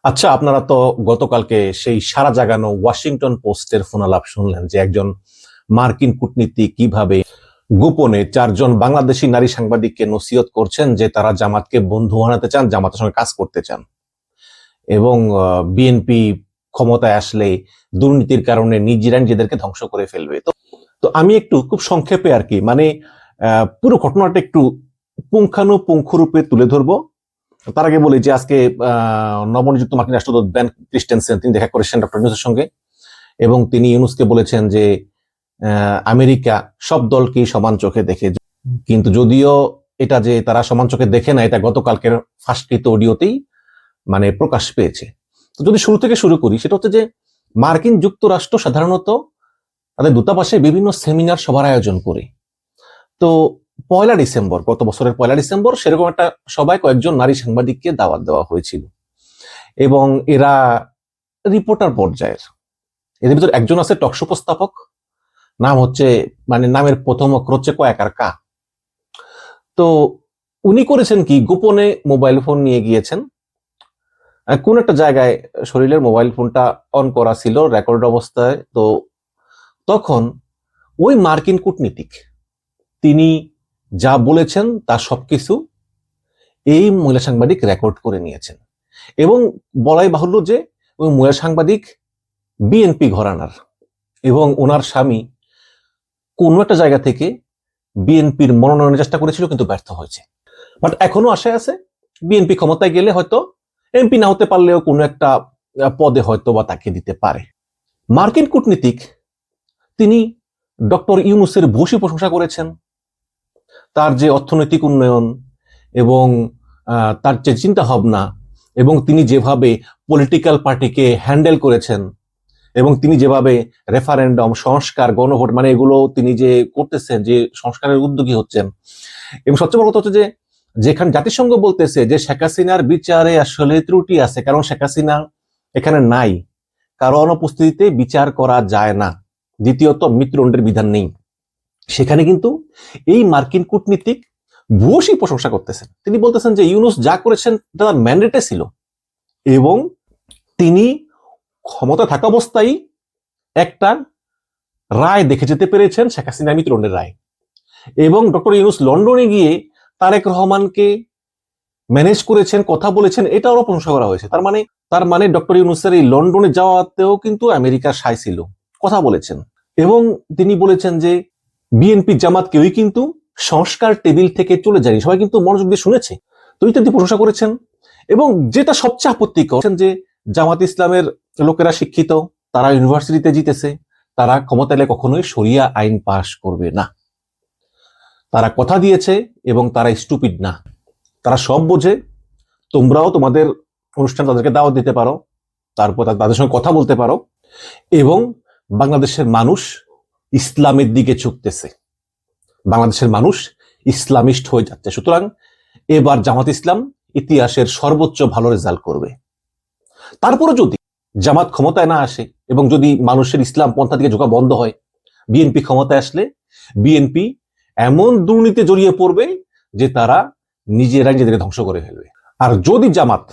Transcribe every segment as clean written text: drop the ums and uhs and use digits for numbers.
আচ্ছা, আপনারা তো গতকালকে সেই সারা জাগানো ওয়াশিংটন পোস্টের ফোনালাপ শুনলেন যে একজন মার্কিন কূটনীতিক কিভাবে গোপনে চারজন বাংলাদেশি নারী সাংবাদিককে নসিহত করছেন যে তারা জামাতকে বন্ধু বানাতে চান, জামাতের সঙ্গে কাজ করতে চান এবং বিএনপি ক্ষমতায় আসলে দুর্নীতির কারণে নিজেরা নিজেদেরকে ধ্বংস করে ফেলবে। তো তো আমি একটু খুব সংক্ষেপে আর কি পুরো ঘটনাটা একটু পুঙ্খানুপুঙ্খ রূপে তুলে ধরবো। তার আগে বলি যে আজকে নবনিযুক্ত মার্কিন রাষ্ট্রদূত বেন ক্রিস্টেনসেন তিনি দেখা করেছেন ডক্টর ইউনূসের সঙ্গে এবং তিনি ইউনূসকে বলেছেন যে আমেরিকা সব দলকেই সমান চোখে দেখে, কিন্তু যদিও এটা যে তারা সমান চোখে দেখে না এটা গতকালকের ফাঁসকৃত অডিওতেই প্রকাশ পেয়েছে। তো যদি শুরু থেকে শুরু করি, সেটা হচ্ছে যে মার্কিন যুক্তরাষ্ট্র সাধারণত তাদের দূতাবাসে বিভিন্ন সেমিনার সভার আয়োজন করে। তো গত বছরের 1 ডিসেম্বর সেরকম একটা সবাই কয়েকজন নারী সাংবাদিককে দাওয়াত দেওয়া হয়েছিল এবং এরা রিপোর্টার পর্যায়ের। এদের ভিতর একজন আছে টকশো উপস্থাপক, নাম হচ্ছে নামের প্রথম অক্ষর হচ্ছে কয়াকার কা। তো উনি করেছেন কি, গোপনে মোবাইল ফোন নিয়ে গিয়েছেন কোন একটা জায়গায়, শরীরের মোবাইল ফোনটা অন করা ছিল রেকর্ড অবস্থায়। তো তখন ওই মার্কিন কূটনীতিক তিনি যা বলেছেন তা সবকিছু এই মহিলা সাংবাদিক রেকর্ড করে নিয়েছেন এবং বলাই বাহুল্য যে ওই মহিলা সাংবাদিক বিএনপি ঘরানার এবং ওনার স্বামী কোনো একটা জায়গা থেকে বিএনপির মনোনয়নের চেষ্টা করেছিল কিন্তু ব্যর্থ হয়েছে। বাট এখনো আশায় আছে বিএনপি ক্ষমতায় গেলে হয়তো এমপি না হতে পারলেও কোনো একটা পদে হয়তো বা তাকে দিতে পারে। মার্কিন কূটনীতিক তিনি ডক্টর ইউনূসের ভূয়সী প্রশংসা করেছেন, তার যে অর্থনৈতিক উন্নয়ন এবং তার যে চিন্তা ভাবনা এবং তিনি যেভাবে পলিটিক্যাল পার্টিকে হ্যান্ডেল করেছেন এবং তিনি যেভাবে রেফারেন্ডাম, সংস্কার, গণভোট এগুলো তিনি যে করতেছেন, যে সংস্কারের উদ্যোগী হচ্ছেন। এবং সবচেয়ে বড় কথা হচ্ছে যে যেখানে জাতিসংঘ বলতেছে যে শেখ হাসিনার বিচারে আসলে ত্রুটি আছে, কারণ শেখ হাসিনা এখানে নাই, কারো অনুপস্থিতিতে বিচার করা যায় না, দ্বিতীয়ত মৃত্যুদণ্ডের বিধান নেই, সেখানে কিন্তু এই মার্কিন কূটনীতিক ভূয়সী প্রশংসা করতেছেন। তিনি বলতেছেন যে ইউনূস যা করেছেন তার ম্যান্ডেটে ছিল এবং তিনি ক্ষমতা থাকা অবস্থায় একটা রায় দেখে যেতে পেরেছেন, শেখ হাসিনা মৃত্যুদণ্ডের রায়। এবং ডক্টর ইউনূস লন্ডনে গিয়ে তারেক রহমানকে ম্যানেজ করেছেন, কথা বলেছেন, এটাও প্রশংসা করা হয়েছে। তার মানে ডক্টর ইউনূসের এই লন্ডনে যাওয়াতেও কিন্তু আমেরিকার সায় ছিল, কথা বলেছেন। এবং তিনি বলেছেন যে বিএনপি জামাত কেউই কিন্তু সংস্কার টেবিল থেকে চলে যায়নি, সবাই কিন্তু মনোযোগ দিয়ে শুনেছে। তো ইত্যাদি প্রশংসা করেছেন। এবং যেটা সবচেয়ে আপত্তিকর যে জামাত ইসলামের লোকেরা শিক্ষিত, তারা ইউনিভার্সিটিতে জিতেছে, তারা ক্ষমতা এলে কখনোই শরিয়া আইন পাশ করবে না, তারা কথা দিয়েছে এবং তারা স্টুপিড না, তারা সব বোঝে। তোমরাও তোমাদের অনুষ্ঠান তাদেরকে দাওয়াত দিতে পারো, তারপর তাদের সঙ্গে কথা বলতে পারো। এবং বাংলাদেশের মানুষ ইসলামের দিকে ঝুঁকতেছে, বাংলাদেশের মানুষ ইসলামিস্ট হয়ে যাচ্ছে। সুতরাং এবার জামাত ইসলাম ইতিহাসের সর্বোচ্চ ভালো রেজাল্ট করবে। তারপরে যদি জামাত ক্ষমতায় না আসে এবং যদি মানুষের ইসলাম পন্থা দিকে ঝোঁকা বন্ধ হয়, বিএনপি ক্ষমতায় আসলে বিএনপি এমন দুর্নীতি জড়িয়ে পড়বে যে তারা নিজেরা নিজেদেরকে ধ্বংস করে ফেলবে। আর যদি জামাত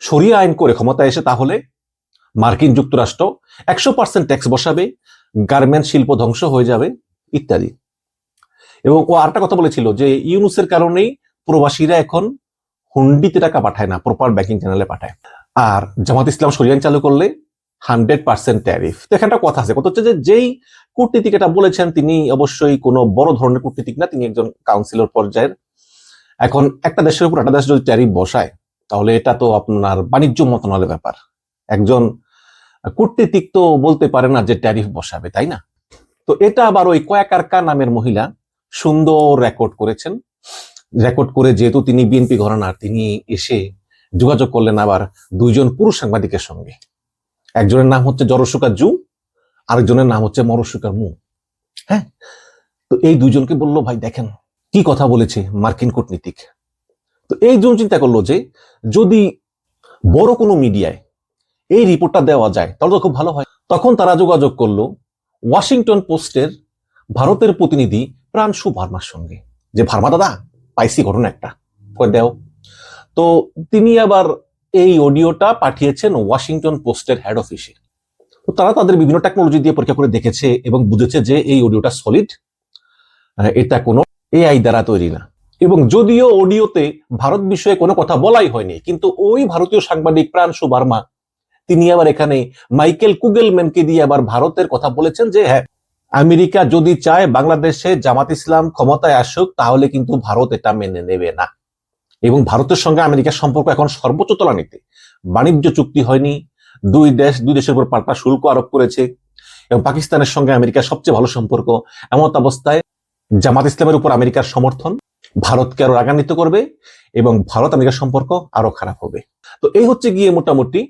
শরিয়া আইন করে ক্ষমতায় এসে, তাহলে মার্কিন যুক্তরাষ্ট্র 100% ট্যাক্স বসাবে, গার্মেন্ট শিল্প ধ্বংস হয়ে যাবে ইত্যাদি। এবং ও আরেকটা কথা বলেছিল যে ইউনূসের কারণেই প্রবাসীরা এখন হুন্ডিতে টাকা পাঠায় না, প্রপার ব্যাংকিং চ্যানেলে পাঠায়। আর জামাত ইসলাম শরিয়া আইন চালু করলে 100% ট্যারিফ। তো এখানে একটা কথা আছে, কথা হচ্ছে যে যেই কূটনীতিক এটা বলেছেন তিনি অবশ্যই কোনো বড় ধরনের কূটনীতিক না, তিনি একজন কাউন্সিলর পর্যায়ের। এখন একটা দেশের উপর একটা দেশ যদি ট্যারিফ বসায় তাহলে এটা তো আপনার বাণিজ্য মন্ত্রণালয়ের ব্যাপার, একজন কূটনীতিক তো বলতে পারে না যে ট্যারিফ বসাবে, তাই না? তো এটা আবার ওই কয়াকার কা নামের মহিলা সুন্দর রেকর্ড করেছেন। রেকর্ড করে যেহেতু তিনি বিএনপি ঘরানার, তিনি এসে যোগাযোগ করলেন আবার দুইজন পুরুষ সাংবাদিকের সঙ্গে। একজনের নাম হচ্ছে জরসুকা জু, আরেকজনের নাম হচ্ছে মরসুকা মু। হ্যাঁ, তো এই দুইজনকে বললো ভাই দেখেন কি কথা বলেছে মার্কিন কূটনীতিক। তো এই জন চিন্তা করলো যে যদি বড় কোনো মিডিয়ায় এই রিপোর্টটা দেওয়া যায় তাহলে তো খুব ভালো হয়। তখন তারা যোগাযোগ করলো ওয়াশিংটন পোস্টের ভারতের প্রতিনিধি প্রাণশু ভার্মার সঙ্গে, যে ভার্মা দাদা পাইছি ঘটনা একটা, কই দেও। তো তিনি আবার এই অডিওটা পাঠিয়েছেন ওয়াশিংটন পোস্টের হেড অফিসে। তো তারা তাদের বিভিন্ন টেকনোলজি দিয়ে পরীক্ষা করে দেখেছে এবং বুঝেছে যে এই অডিওটা সলিড, এটা কোনো এআই দ্বারা তৈরি না। এবং যদিও অডিওতে ভারত বিষয়ে কোনো কথা বলাই হয়নি, কিন্তু ওই ভারতীয় সাংবাদিক প্রাণশু বার্মা তিনি আবার এখানে মাইকেল কুগেলম্যানকে দিয়ে আবার ভারতের কথা বলেছেন যে হ্যাঁ, আমেরিকা যদি চায় বাংলাদেশে জামাত ইসলাম ক্ষমতায় আসুক তাহলে কিন্তু ভারত এটা মেনে নেবে না। এবং ভারতের সঙ্গে আমেরিকার সম্পর্ক এখন সর্বোচ্চ তলানিতে। বাণিজ্য চুক্তি হয়নি, দুই দেশের উপর পাল্টা শুল্ক আরোপ করেছে, এবং পাকিস্তানের সঙ্গে আমেরিকার সবচেয়ে ভালো সম্পর্ক। এমন অবস্থায় জামাত ইসলামের উপর আমেরিকার সমর্থন ভারতকে আরো রাগান্বিত করবে এবং ভারত আমেরিকার সম্পর্ক আরো খারাপ হবে। তো এই হচ্ছে গিয়ে মোটামুটি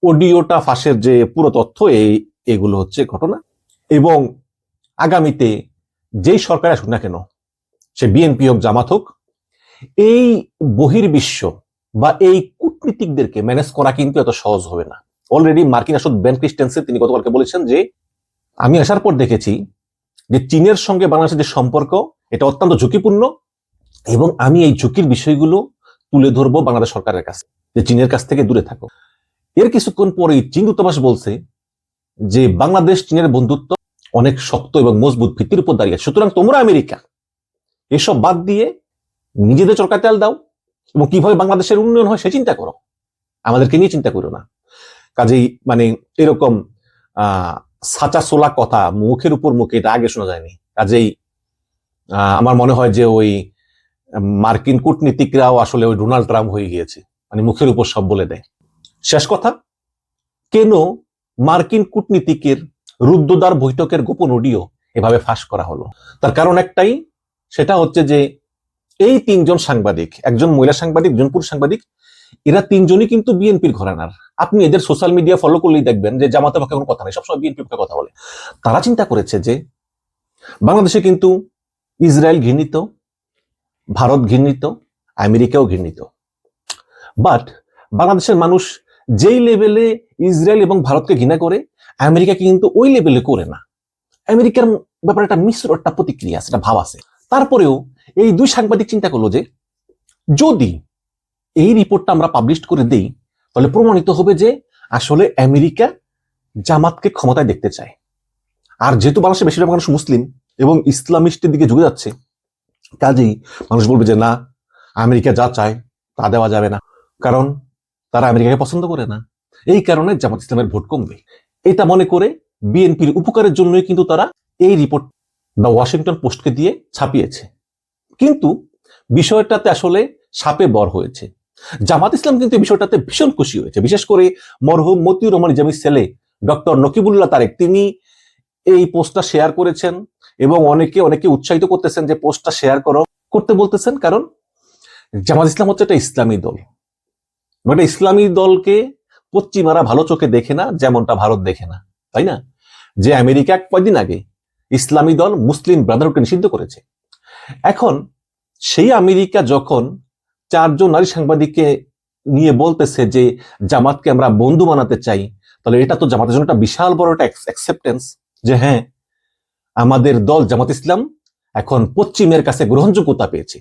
অডিওটা ফাঁসের যে পুরো তথ্য, এগুলো হচ্ছে ঘটনা। এবং আগামীতে যেই সরকার আসুক না কেন, সে বিএনপি হোক জামাত হোক, এই বহির্বিশ্ব বা এই কূটনীতিকদেরকে ম্যানেজ করা কিন্তু এত সহজ হবে না। অলরেডি মার্কিন রাষ্ট্রদূত বেন ক্রিস্টেনসেন তিনি গতকালকে বলেছেন যে আমি আসার পর দেখেছি যে চীনের সঙ্গে বাংলাদেশের যে সম্পর্ক এটা অত্যন্ত ঝুঁকিপূর্ণ, এবং আমি এই ঝুঁকির বিষয়গুলো তুলে ধরবো বাংলাদেশ সরকারের কাছে, যে চীনের কাছ থেকে দূরে থাকো। এর কিছুক্ষণ পরেই চীন দূতাবাস বলছে যে বাংলাদেশ চীনের বন্ধুত্ব অনেক শক্ত এবং মজবুত ভিত্তির উপর দাঁড়িয়ে, সুতরাং তোমরা আমেরিকা এসব বাদ দিয়ে নিজেদের চরকায় তেল দাও এবং কিভাবে বাংলাদেশের উন্নয়ন হয় সে চিন্তা করো, আমাদেরকে নিয়ে চিন্তা করো না। কাজেই মানে এরকম সাচা সোলা কথা মুখের উপর মুখে এটা আগে শোনা যায়নি। কাজেই আমার মনে হয় যে ওই মার্কিন কূটনীতিকরাও আসলে ওই ডোনাল্ড ট্রাম্প হয়ে গিয়েছে, মানে মুখের উপর সব বলে দেয়। শেষ কথা, কেন মার্কিন কূটনীতিকের রুদ্ধদ্বার বৈঠকের গোপন অডিও এভাবে ফাঁস করা হলো? তার কারণ একটাই, সেটা হচ্ছে যে এই তিনজন সাংবাদিক, একজন মহিলা সাংবাদিক, একজন পুরুষ সাংবাদিক, এরা তিনজনই কিন্তু বিএনপির ঘরানার। আপনি এদের সোশ্যাল মিডিয়া ফলো করলেই দেখবেন যে জামাতের পক্ষে কোনো কথা নেই, সবসময় বিএনপির পক্ষে কথা বলে। তারা চিন্তা করেছে যে বাংলাদেশে কিন্তু ইসরায়েল ঘৃণিত, ভারত ঘৃণিত, আমেরিকাও ঘৃণিত, বাট বাংলাদেশের মানুষ যেই লেভেলে ইসরায়েল এবং ভারতকে ঘৃণা করে আমেরিকা কিন্তু ওই লেভেলে করে না। আমেরিকার ব্যাপারে একটা মিশ্র একটা প্রতিক্রিয়া আছে, একটা ভাব আছে। তারপরেও এই দুই সাংবাদিক চিন্তা করলো যে যদি এই রিপোর্টটা আমরা পাবলিশ করে দেই তাহলে প্রমাণিত হবে যে আসলে আমেরিকা জামাতকে ক্ষমতায় দেখতে চায়। আর যেহেতু বাংলাদেশের বেশিরভাগ মানুষ মুসলিম এবং ইসলামিস্টের দিকে ঝুঁকে যাচ্ছে, কাজেই মানুষ বলবে যে না, আমেরিকা যা চায় তা দেওয়া যাবে না, কারণ তারা আমেরিকাকে পছন্দ করে না। এই কারণে জামাত ইসলামের ভোট কমবে। এটা মনে করে বিএনপির উপকারের জন্যই কিন্তু তারা এই রিপোর্ট দ্য ওয়াশিংটন পোস্টকে দিয়ে ছাপিয়েছে। কিন্তু বিষয়টাতে আসলে সাপে বর হয়েছে। জামাত ইসলাম কিন্তু এই বিষয়টাতে ভীষণ খুশি হয়েছে, বিশেষ করে মরহুম মতিউর রহমান নিজামীর ছেলে ডক্টর নকিবুল্লাহ তারেক, তিনি এই পোস্টটা শেয়ার করেছেন এবং অনেকে উৎসাহিত করতেছেন যে পোস্টটা শেয়ার করতে বলতেছেন। কারণ জামাত ইসলাম হচ্ছে একটা ইসলামী দল, একটা ইসলামী দলকে পশ্চিমারা ভালো চোখে দেখে না, যেমনটা ভারত দেখে না, তাই না? যে আমেরিকা কয়েকদিন আগে ইসলামী দল মুসলিম ব্রাদারহুডকে নিষিদ্ধ করেছে, এখন সেই আমেরিকা যখন চারজন নারী সাংবাদিককে নিয়ে বলতেছে যে জামাতকে আমরা বন্ধু বানাতে চাই, তাহলে এটা তো জামাতের জন্য একটা বিশাল বড় একটা অ্যাকসেপ্টেন্স যে হ্যাঁ, আমাদের দল জামাত ইসলাম এখন পশ্চিমের কাছে গ্রহণযোগ্যতা পেয়েছে।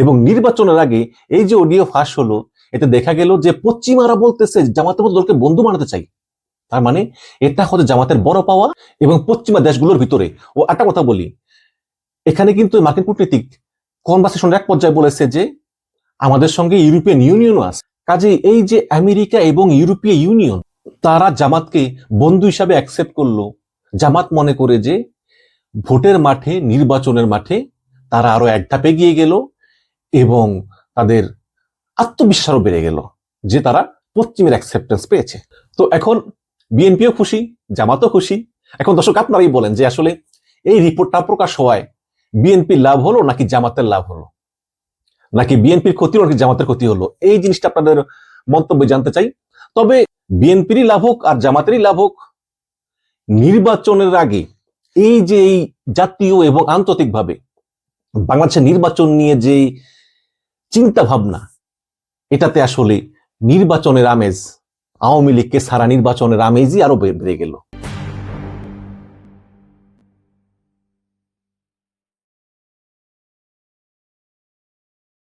এবং নির্বাচনের আগে এই যে অডিও ফাঁস হলো, এতে দেখা গেল যে পশ্চিমারা বলতেছে জামাতের মতো দলকে বন্ধু বানাতে চাই। তার মানে এটা হচ্ছে জামাতের বড় পাওয়া। এবং পশ্চিমা দেশগুলোর ভিতরে ও একটা কথা বলি, এখানে কিন্তু মার্কিন কূটনীতিক কনভারসেশনের এক পর্যায়ে বলেছে যে আমাদের সঙ্গে ইউরোপিয়ান ইউনিয়নও আছে। কাজে এই যে আমেরিকা এবং ইউরোপীয় ইউনিয়ন তারা জামাতকে বন্ধু হিসাবে অ্যাকসেপ্ট করলো, জামাত মনে করে যে ভোটের মাঠে, নির্বাচনের মাঠে তারা আরো এক ধাপ এগিয়ে গেল এবং তাদের আত্মবিশ্বাস আরো বেড়ে গেল যে তারা পশ্চিমের অ্যাকসেপ্টেন্স পেয়েছে। তো এখন বিএনপিও খুশি, জামাতও খুশি। এখন দর্শক আপনারাই বলেন যে আসলে এই রিপোর্টটা প্রকাশ হওয়ায় বিএনপির লাভ হলো নাকি জামাতের লাভ হলো, নাকি বিএনপির ক্ষতি হলো নাকি জামাতের ক্ষতি হলো? এই জিনিসটা আপনাদের মন্তব্যে জানতে চাই। তবে বিএনপিরই লাভ হোক আর জামাতেরই লাভ হোক, নির্বাচনের আগে এই যে এই জাতীয় এবং আন্তর্জাতিকভাবে বাংলাদেশের নির্বাচন নিয়ে যে চিন্তা ভাবনা, এটাতে আসলে নির্বাচনের আমেজ, আওয়ামী লীগকে সারা নির্বাচনের আমেজই আরো বেড়ে গেল।